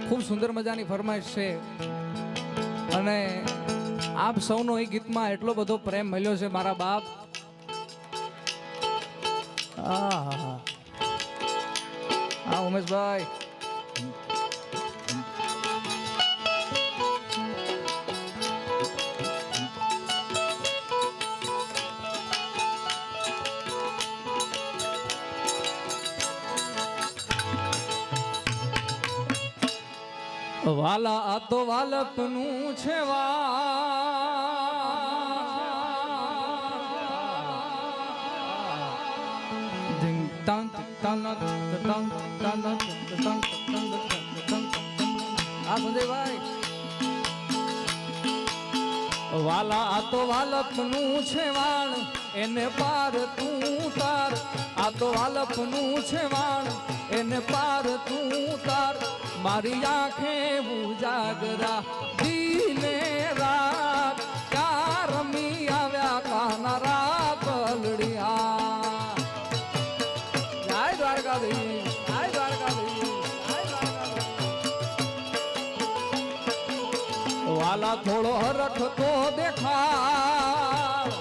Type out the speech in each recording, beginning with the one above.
ખૂબ સુંદર મજાની ફરમાઈશ છે અને આપ સૌનો એ ગીતમાં એટલો બધો પ્રેમ મળ્યો છે મારા બાપ. હા ઉમેશભાઈ, વાલા આ તો વાલપનું છે સંજયભાઈ. વાલા આ તો વાલપનું છે વાણ એને પાર તું તાર. આ તો વાલપનું છે વાણ એને પાર તું તાર. મારી આંખે ઉજાગરા દીને રાત કા રમી આવ્યા કાનારા પલડિયા. જય દ્વારકાધીશ, જય દ્વારકાધીશ, જય દ્વારકાધીશ. વાલા થોડો હરખ તો દેખાડ.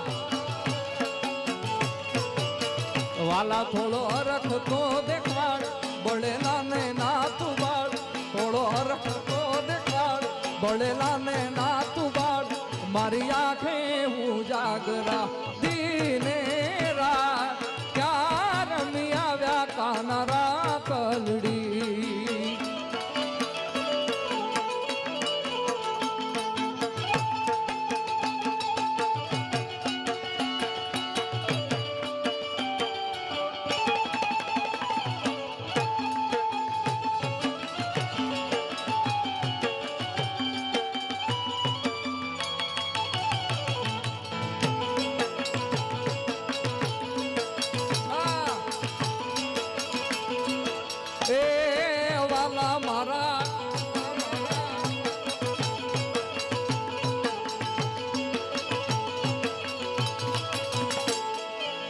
વાલા થોડો હરખ તો દેખાડ. બળેલા ને ના તું બાળ. થોડો હરખ તો દેખાડ. બળેલા ને ના તું બાળ. મારી આંખે ઉજાગરા દીને રાત ક્યાં રમી આવ્યા કાનારા કલડી. એ વાલા મારા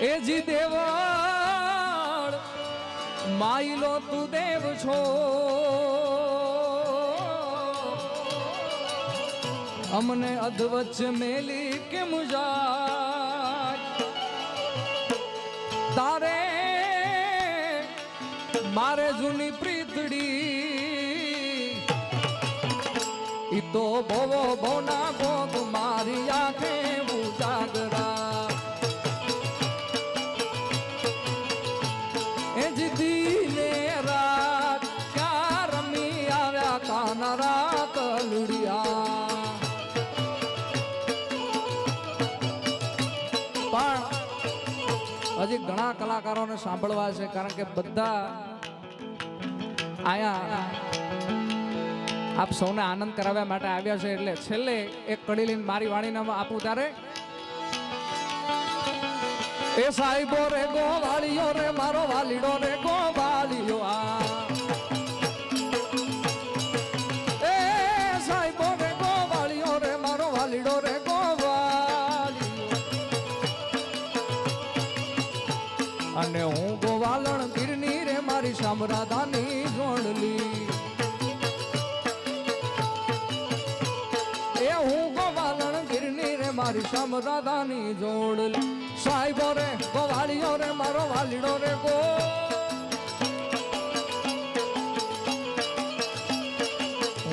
એ જી દેવળ માયલો તું દેવ છો. અમને અધવચ્ચ મેલી કેમ જાય. તારે મારે જૂની પ્રીતડી ઈ તો ભવો ભવના ભોગ મારી આંખે ઉજાગરા. એ જીતી ને રાત ક્યાં રમી આવ્યા કાનારા કલડિયા. પણ હજી ઘણા કલાકારોને સાંભળવા છે કારણ કે બધા આયા આપ સૌને આનંદ કરાવવા માટે આવ્યા છે. એટલે છેલ્લે એક કડી લઈને મારી વાણીને આપું ત્યારે એ સાહેબો રે ગોવાળીઓ રે મારો વાલીડો રે ગોવાળીઓ. એ સાહેબો રે ગોવાળીઓ રે મારો વાલીડો રે ગોવાળીઓ. અને હું ગોવાલણ ગીરની રે મારી શામરાધાની જોડલી. એ હું ગોવાલણ ગીરની રે મારી શામરાધાની જોડલી. સાહેબો રે ગોવાળીઓ રે મારો વાલીડો રે ગો.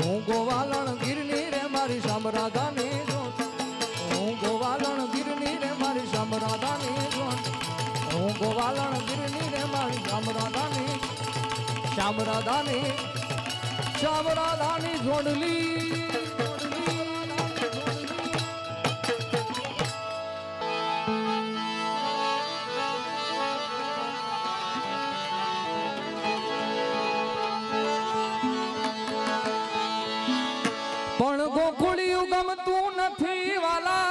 હું ગોવાલણ ગીરની રે મારી શામરાધાની જોડલી. હું ગોવાલણ ગીરની રે મારી શામરાધાની જોડલી. હું ગોવાલણ ગીરની રે મારી શામરાધાની શામરાધાની શામરાધાની જોડલી. પણ ગોકુળિયું ગમતું નથી વાલા.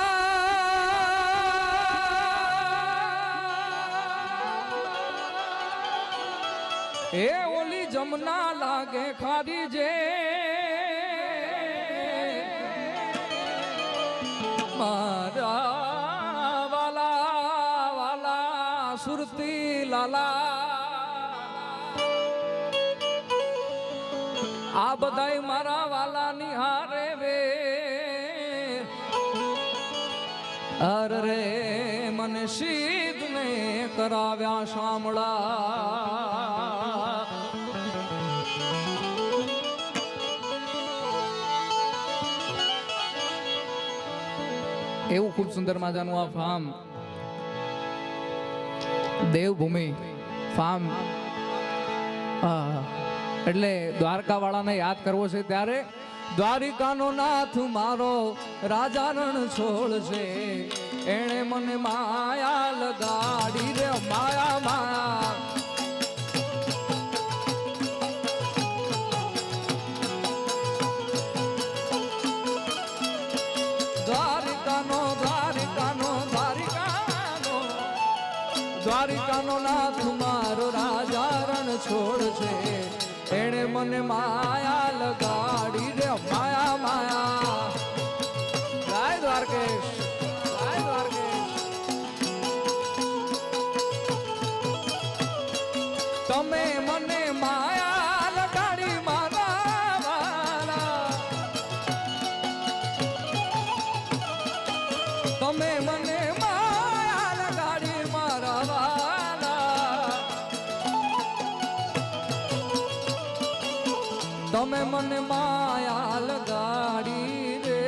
એ ઓલી જમના લાગે ખારી જે મારા વાલા વાલા સુરતી લાલા. આ આ બધાય મારા વાલાની હારે વે અરે મને સીધ ને કરાવ્યા શામળા એવું ખૂબ સુંદર મજાનું આ ફાર્મ દેવભૂમિ ફાર્મ એટલે દ્વારકા વાળાને યાદ કરવો છે ત્યારે દ્વારિકાનો નાથ મારો રાજા રણ છોડ છે એણે મને માયા લગાડી રે માયા માયા દ્વારિકાનો નાથ મારો રાજા રણ છોડ છે એણે મને માયા લગાડી રે માયા માયા જય દ્વારકેશ જય દ્વારકેશ તમે મને માયા લગાડી મારા વાલા તમે મને માયા લગાડી મારા વાલા તમે મને માયા લગાડી રે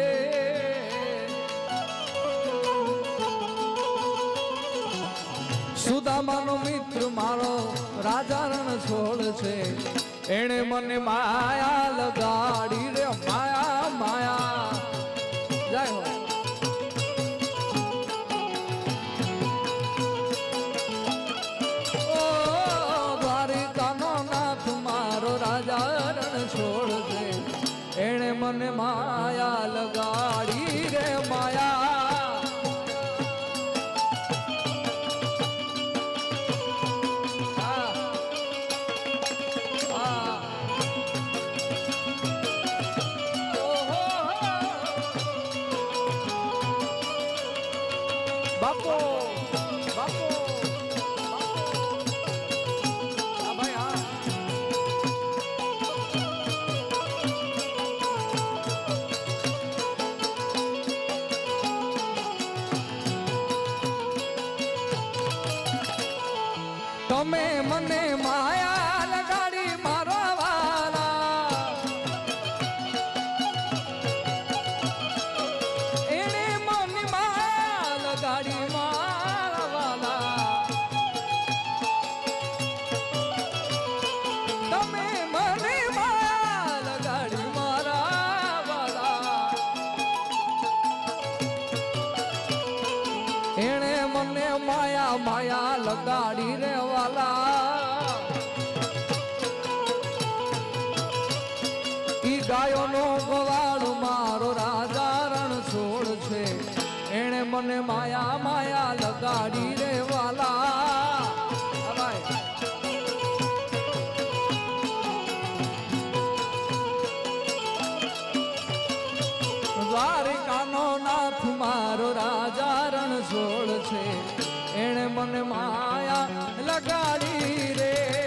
સુદામાનો મિત્ર મારો રાજા રણ છોડ છે એણે મને માયા લગાડી રે માયા માયા જય હો દ્વારિકાનો નાથ મારો રાજા રણ છોડ છે એણે મને માયા લગાડી રે માયા બાપો બાપો તમે મને માયા લગાડી મારા વાલા એણે મને માયા લગાડી મારા વાલા તમે મને માયા લગાડી મારા વાલા એણે મને માયા માયા લગાડી રે ઈ ગાયોનો ગવાળ મારો રાજા રણ છોડ છે એણે મને માયા માયા લગાડી રે વાલા દ્વારિકાનો નાથ મારો રાજા રણ છોડ છે એણે મને માયા લગાડી રે